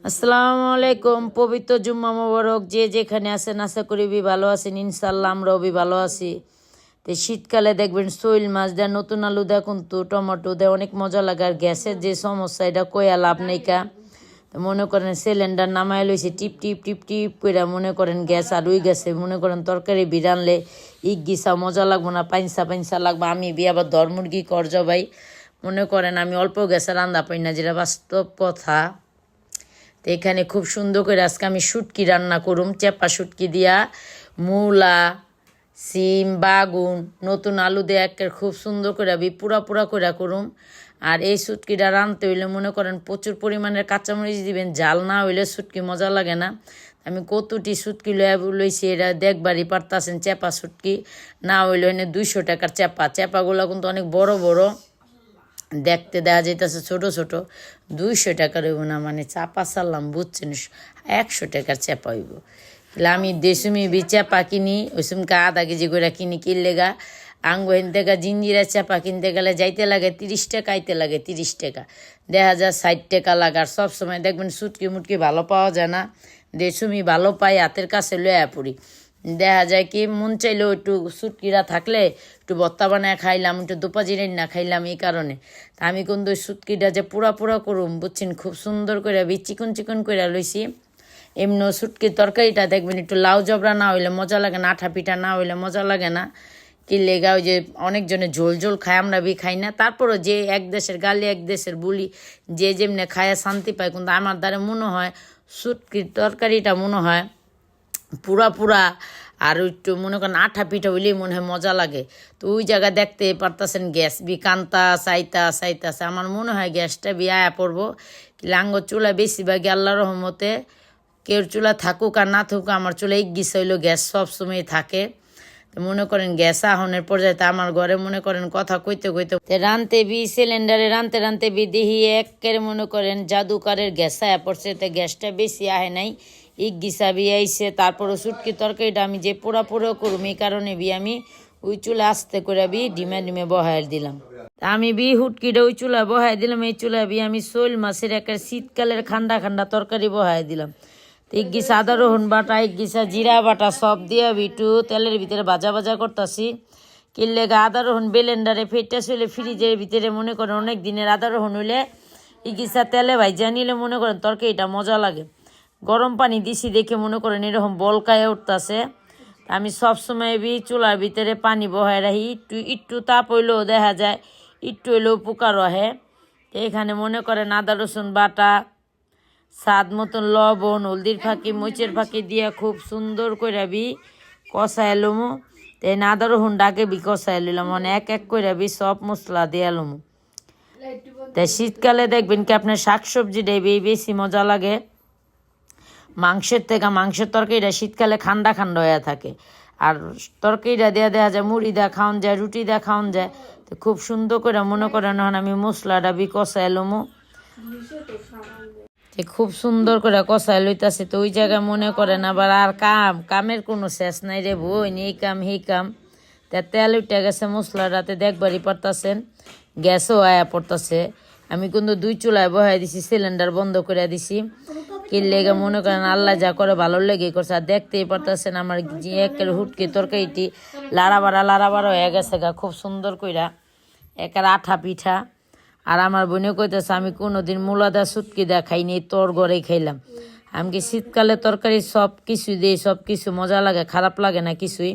আসসালামু আলাইকুম। পবিত্র জুম্মা মোবারক। যে যেখানে আছেন আশা করি ভালো আছেন, ইনশাল্লাহ আমরাও ভালো আছি। তো শীতকালে দেখবেন শৈল মাছ দেয়, নতুন আলু দেয়, কিন্তু টমেটো দেয়, অনেক মজা লাগে। আর গ্যাসের যে সমস্যা এটা কইয়া লাভ নেই কা। তো মনে করেন সিলিন্ডার নামাই লইছে টিপ টিপ টিপ টিপ করে, মনে করেন গ্যাস আর উই গেছে। মনে করেন তরকারি বিরানলে ইক গিসা মজা লাগবো না, পাইনসা পাইনসা লাগবে। আমি আবার দর মুরগি কর জবাই। মনে করেন আমি অল্প গ্যাসে রান্না পাই না, যেটা বাস্তব কথা। তো এখানে খুব সুন্দর করে আজকে আমি শুটকি রান্না করুম, চেপা শুটকি দিয়া মূলা, সিম, বাগুন, নতুন আলু দিয়ে একের খুব সুন্দর করে পুরা পুরা করে করুম। আর এই শুটকিটা রাঁধতে হইলে মনে করেন প্রচুর পরিমাণের কাঁচামরিচ দিবেন, জাল না হইলে শুটকি মজা লাগে না। আমি কতটি শুটকি লইছি এটা দেখবারই পারতাছেন। চেপা শুটকি না হইলে এনে 200 টাকার চেপাগুলো কিন্তু অনেক বড় বড়, দেখতে দেখা যাইতেছে ছোট ছোট। 200 টাকার হইব না, মানে চাপা চাললাম বুঝছেন, 100 টাকার চেপা হইব। আমি দেশুমি চেপা কিনি, ওই সময় আধা কেজি করে কিনলে গা আঙ্গু হেন থেকে জিঞ্জিরা চেপা কিনতে গেলে যাইতে লাগে 30 টাকা, আইতে লাগে 30 টাকা, দেখা যায় 60 টাকা লাগে। আর সবসময় দেখবেন সুটকি মুটকি ভালো পাওয়া যায় না, দেশুমি ভালো পাই, হাতের কাছে লয়া পড়ি। দেখা যায় কি মন চাইলেও একটু সুটকিরা থাকলে একটু ভর্তা বানায় খাইলাম, একটু দুপাজিরে না খাইলাম, এই কারণে। তা আমি কিন্তু ওই সুটকিটা যে পুরা পুরা করুম বুঝছেন, খুব সুন্দর করে চিকন চিকন করে লইছি। এমনি শুটকির তরকারিটা দেখবেন একটু লাউ জবরা না হইলে মজা লাগে না, আঠা পিঠা না হইলে মজা লাগে না। কি লেগা ওই যে অনেকজনে ঝোল ঝোল খায়, আমরা খাই না। তারপরও যে এক দেশের গালি এক দেশের বুলি, যে যেমনি খায়া শান্তি পায়। কিন্তু আমার দ্বারা মনে হয় শুটকির তরকারিটা মনে হয় পুরা পুরা, আর একটু মনে করেন আঠা পিঠা হইলেই মনে হয় মজা লাগে। তো ওই জায়গায় দেখতে পারতেছেন গ্যাস কান্তা চাইতাছে। আমার মনে হয় গ্যাসটা আয়া পড়বো। লাঙ্গ চুলা বেশিরভাগই আল্লাহর রহমতে, কেউ চুলা থাকুক আর না থাকুক, আমার চুলা গিস হইলো গ্যাস সবসময় থাকে। মনে করেন গ্যাস আহনের পর্যায়ে আমার ঘরে মনে করেন কথা কইতে রানতে সিলিন্ডারে রানতে দেখি একের মনে করেন জাদুকারের গ্যাস আয়া পড়ছে। তো গ্যাসটা বেশি আহে নাই, গিসা আইছে। তারপরও শুটকি তরকারিটা আমি যে পোড়া করুম, এই কারণে আমি ওই চুলা আস্তে করে ডিমে বহাই দিলাম। আমি হুটকিটা ওই চুলা বহাই দিলাম। এই চুলা আমি শোল মাছের একটা শীতকালের খান্ডা খান্ডা তরকারি বহাই দিলাম। এক গিসা আদা রসুন বাটা, এক গিসা জিরা বাটা সব দিয়ে একটু তেলের ভিতরে ভাজা করতেছি। কিনলে আদা রসুন ব্লেন্ডারে ফেটে চলে ফ্রিজের ভিতরে মনে করেন অনেক দিনের আদা রসুন হইলে এই গিসা তেলে ভাইজা নিলে মনে করেন তরকারিটা মজা লাগে। গরম পানি দিছি দেখে মনে করেন এরকম বলকায় উঠতেছে। আমি সবসময় চুলার ভিতরে পানি বহাই রাখি, একটু তাপ হইলেও দেখা যায় একটু হইলেও পোকা রহে। এখানে মনে করেন আদা রসুন বাটা, স্বাদ মতন লবণ, হলদির ফাঁকি, মরিচের ফাঁকি দিয়ে খুব সুন্দর করে কষাই লমু। তো আদা রসুন ডাকে কষাই লইলাম, মানে এক করে সব মশলা দিয়ে লমু। তাই শীতকালে দেখবেন কি আপনার শাকসবজিটাই বেশি মজা লাগে মাংসের থেকে। মাংসের তরকারিটা শীতকালে ঠান্ডা হয়ে থাকে, আর তরকারিটা দেখা যায় মুড়ি দেওয়া খাওয়ান যায়, রুটি দেওয়া খাওয়ান যায়। তো খুব সুন্দর করে মনে করেন আমি মশলাটা কষাই লমু, খুব সুন্দর করে কষাই লইতাছে। তো ওই জায়গায় মনে করেন আবার আর কামের কোনো শেষ নাই রে বই, এই কাম সেই কাম। তা তেল উঠে গেছে মশলাটাতে দেখবারই পারতাছেন, গ্যাসও আয়া পড়তেছে। আমি কিন্তু 2 চুলায় বহাই দিছি, সিলিন্ডার বন্ধ করে দিছি। কিনলে মনে করেন আল্লাহ যা করে ভালো লেগে করছে। আর দেখতেই পারতেছেন আমার যে একের হুটকি তরকারিটি লাড়াবাড়া হয়ে গেছে গা খুব সুন্দর কইরা, একের আঠা পিঠা। আর আমার বোনে কইতেছে আমি কোনোদিন মূলাদা শুটকি দা খাইনি, তোর ঘরেই খাইলাম। আমি কি শীতকালে তরকারি সব কিছু দিই, সব কিছু মজা লাগে, খারাপ লাগে না কিছুই।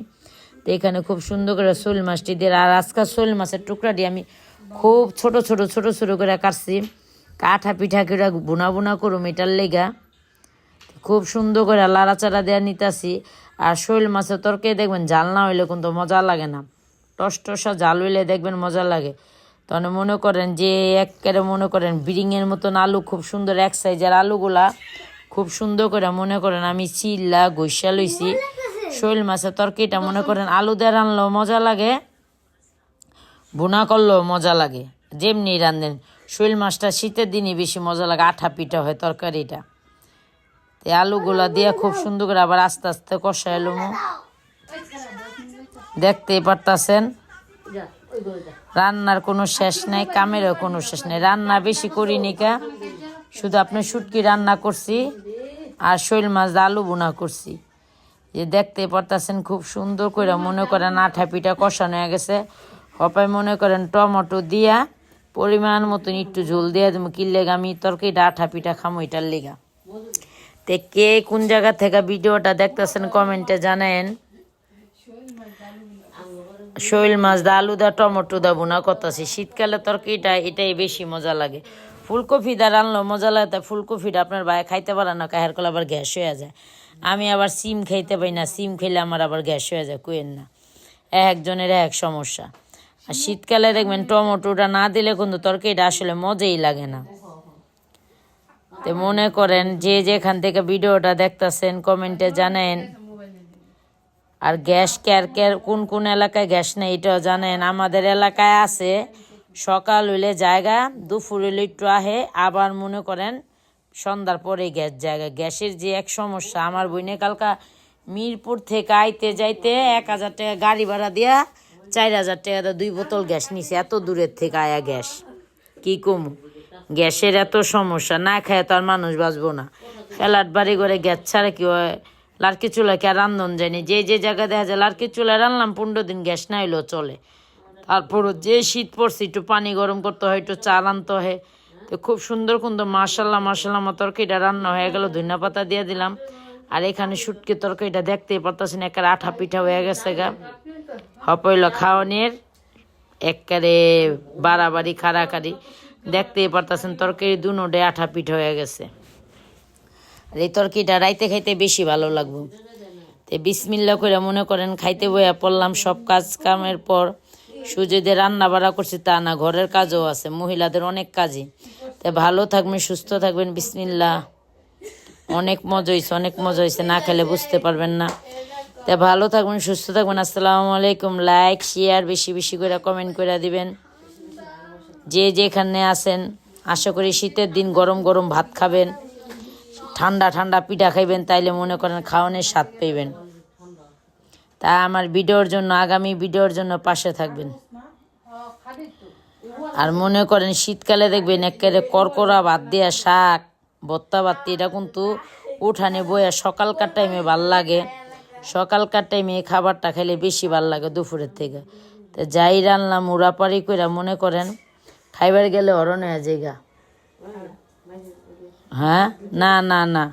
তো এখানে খুব সুন্দর করে শোল মাছটি দিয়ে, আর আজকাল শোল মাছের টুকরাটি আমি খুব ছোট করে কাটছি, কাঠা পিঠা করে বুনা করুম এটার লেগা। খুব সুন্দর করে লাড়াচাড়া দেওয়া নিতাছি। আর শোল মাছের তরকারি দেখবেন জাল না হইলে কিন্তু মজা লাগে না, টসটসা জাল হইলে দেখবেন মজা লাগে। তখন মনে করেন যে একেবারে মনে করেন বিরিংয়ের মতন আলু, খুব সুন্দর এক সাইজের আলুগুলা খুব সুন্দর করে মনে করেন আমি চিল্লা ঘষা লইছি। শোল মাছের তরকারিটা মনে করেন আলু দিয়ে রানলেও মজা লাগে, ভুনা করলেও মজা লাগে, যেমনি রান্ধেন। শোল মাছটা শীতের দিনই বেশি মজা লাগে, আঠা পিঠা হয় তরকারিটা। তো আলুগুলা দিয়ে খুব সুন্দর করে আবার আস্তে আস্তে কষাই লমু, দেখতেই পারতাছেন। রান্নার কোনো শেষ নাই, কামেরও কোনো শেষ নেই। রান্না বেশি করি নিকা, শুধু আপনার শুটকি রান্না করছি আর শৈল মাছ দিয়ে আলু বোনা করছি। যে দেখতে পারতেছেন খুব সুন্দর করে মনে করেন আঠা পিঠা কষানো হয়ে গেছে। হপায় মনে করেন টমেটো দিয়া পরিমাণ মতন একটু ঝোল দিয়ে দেবো, কি লেগা আমি তরকারিটা আঠা পিঠা খামো এটার লেগা। তে কে কোন জায়গা থেকে ভিডিওটা দেখতেছেন কমেন্টে জানেন। শৈল মাছ দা আলু দা টমেটো দা বোনা করতেছি। শীতকালে তরকারিটা এটাই বেশি মজা লাগে। ফুলকপি দা রানলেও মজা লাগে, তাই ফুলকপিটা আপনার ভাই খাইতে পারে না, কাহের কলে আবার গ্যাস হয়ে যায়। আমি আবার সিম খাইতে পারি না, সিম খেলে আমার আবার গ্যাস হয়ে যায়, কুয়েন না। একজনের এক সমস্যা। আর শীতকালে দেখবেন টমেটোটা না দিলে কিন্তু তরকারিটা আসলে মজাই লাগে না। তো মনে করেন যে যেখান থেকে ভিডিওটা দেখতেছেন কমেন্টে জানেন। আর গ্যাস কোন কোন এলাকায় গ্যাস নেই এটাও জানেন। আমাদের এলাকায় আছে, সকাল হইলে জায়গা, দুপুর হইলে একটু আহে, আবার মনে করেন সন্ধ্যার পরে গ্যাস জায়গা। গ্যাসের যে এক সমস্যা, আমার বইনে কালকা মিরপুর থেকে আইতে যাইতে 1,000 টাকা গাড়ি ভাড়া দিয়া 4,000 টাকা 2 বোতল গ্যাস নিছে, এত দূরের থেকে আয়া গ্যাস। কি কমু, গ্যাসের এত সমস্যা, না খায় তো আর মানুষ বাঁচবো না। ফ্ল্যাট বাড়ি করে গ্যাস ছাড়া কি হয়, লাড়কি চুলা কি আর রান্ধন যায়নি। যে জায়গায় দেখা যায় লাড়কি চুলা রান্নলাম 15 দিন গ্যাস না হইলেও চলে। তারপরও যে শীত পড়ছে একটু পানি গরম করতে হয়, একটু চা রানতে হয়। তো খুব সুন্দর কিন্তু মাশাল্লাহ আমার তরকারিটা রান্না হয়ে গেল, ধনিয়া পাতা দিয়ে দিলাম। আর এখানে শুটকি তরকারিটা দেখতেই পারতেছেন একেবারে আঠা পিঠা হয়ে গেছে গা। হপইল খাওয়ানের একেবারে বাড়াবাড়ি খাড়াখাড়ি, দেখতেই পারতেছেন তরকারি দুনোটাই আঠা পিঠা হয়ে গেছে। আর এই তরকারিটা রাইতে খাইতে বেশি ভালো লাগবে। তো বিসমিল্লা করে মনে করেন খাইতে বইয়া পড়লাম। সব কাজ কামের পর শুধু যে রান্না বাড়া করছি তা না, ঘরের কাজও আছে, মহিলাদের অনেক কাজই। তো ভালো থাকবেন, সুস্থ থাকবেন। বিসমিল্লা। অনেক মজা হয়েছে, না খেলে বুঝতে পারবেন না। তা ভালো থাকবেন, সুস্থ থাকবেন। আসসালামু আলাইকুম। লাইক শেয়ার বেশি বেশি করে কমেন্ট করে দিবেন। যে যেখানে আছেন, আশা করি শীতের দিন গরম গরম ভাত খাবেন, ঠান্ডা ঠান্ডা পিঠা খাইবেন, তাইলে মনে করেন খাওয়ানোর স্বাদ পাইবেন। তা আমার আগামী ভিডিওর জন্য পাশে থাকবেন। আর মনে করেন শীতকালে দেখবেন একেবারে করকরা ভাত দিয়া শাক ভর্তা ভাত, এটা কিন্তু উঠানে বইয়া সকালকার টাইমে ভাল লাগে। সকালকার টাইমে এই খাবারটা খাইলে বেশি ভাল লাগে দুপুরের থেকে। তো যাই রান্নাম উড়াপাড়ি করে মনে করেন খাইবার গেলে হরণ হয়ে জায়গা। হ্যাঁ, না না না